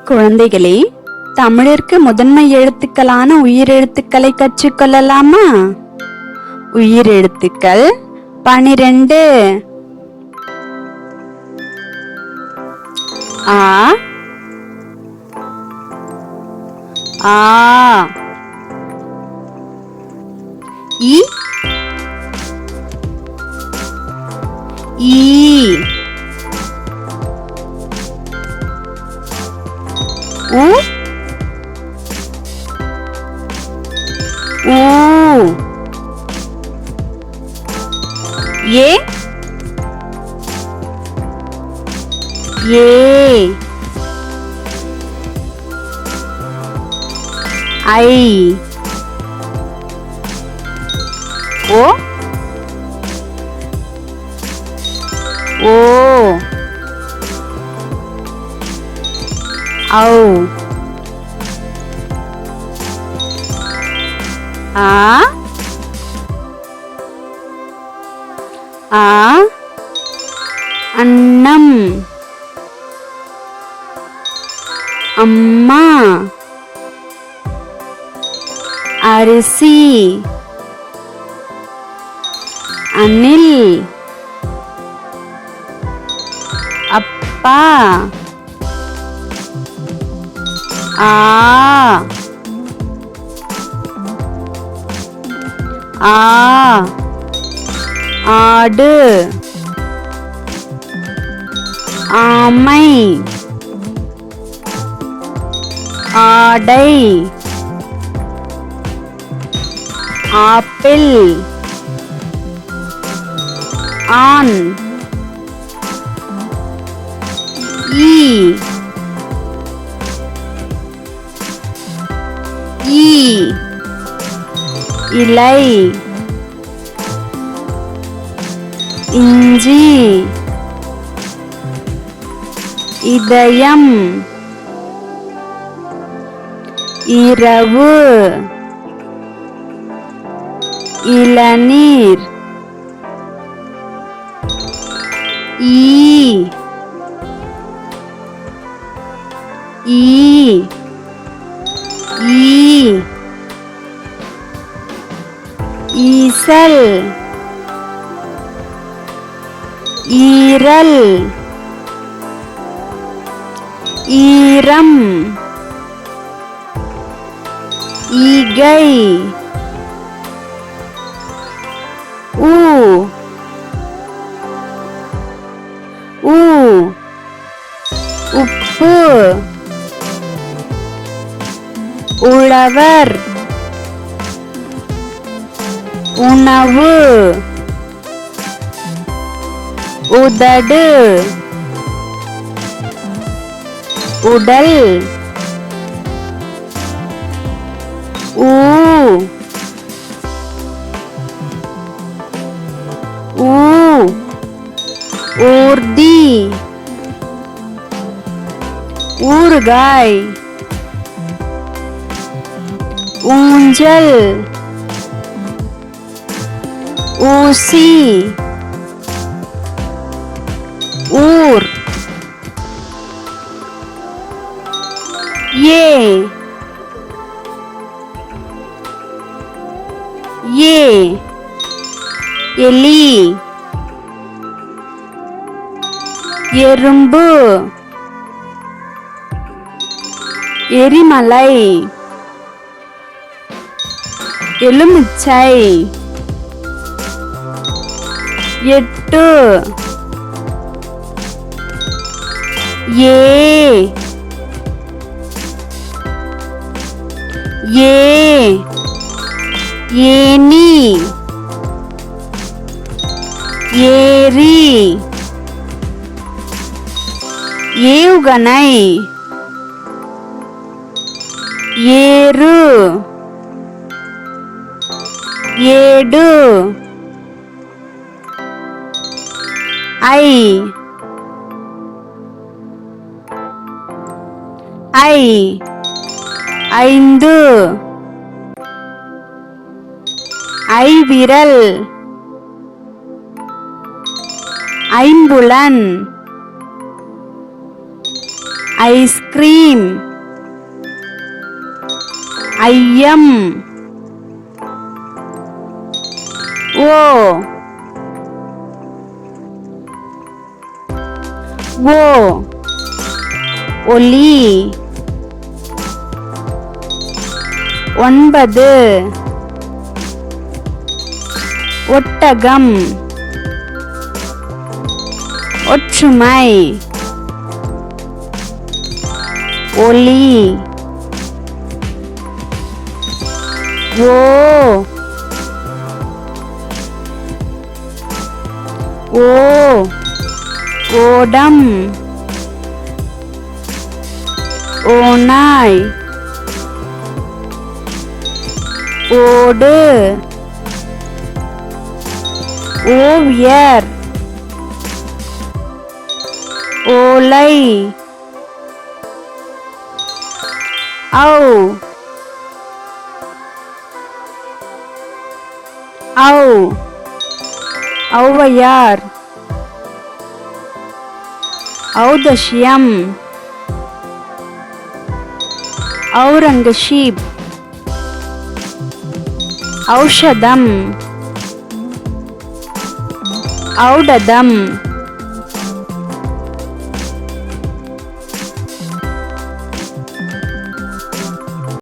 குழந்தைகளே, தமிழிற்கு முதன்மை எழுத்துக்களான உயிரெழுத்துக்களை கற்றுக்கொள்ளலாமா? உயிரெழுத்துக்கள் 12. ஆ, ஆ, இ, ஈ, உ, ஊ, ஏ, ஏ, ஐ, ஓ, ஓ, ஔ, ஆ, ஆ, அன்னம், அம்மா, அரிசி, அணில், அப்பா, ஆ, ஆ, ஆடு, ஆமை, ஆடை, ஆப்பிள், ஆன், ஈ, ஈ, இலை, இஞ்சி, இதயம், இரவு, இளநீர், ஈ, ஈ, ஈ, ஈசல், ஈரல், ஈரம், ஈகை, ஊ, ஊ, உப்பு, உழவர், உணவு, உதடு, உடல், ஊ, ஊ, ஊர்தி, ஊறுகாய், ஊஞ்சல், ஊசி, ஊர், ஏ, ஏ, எலி, எறும்பு, எரிமலை, எலுமிச்சை, எட்டு, ஏ, ஏ, ஏனி, ஏரி, ஏவுகணை, ஏறு, ஏடு, ஐ, ஐ, ஐந்து, ஐவிரல், ஐம்புலன். ஐஸ்கிரீம். ஐயம். ஓ. ஓ. ஒலி. ஒன்பது. ஒட்டகம். ஒற்றுமை. ஒலி. ஓ. ஓ. ஓடம். ஓநாய். ஓடு. ஓவியர். ஓலை. ஔ. ஔ. ஔவையார். ஔதஷ்யம். ஔரங்கசீப். ஔஷதம். ஔடதம்.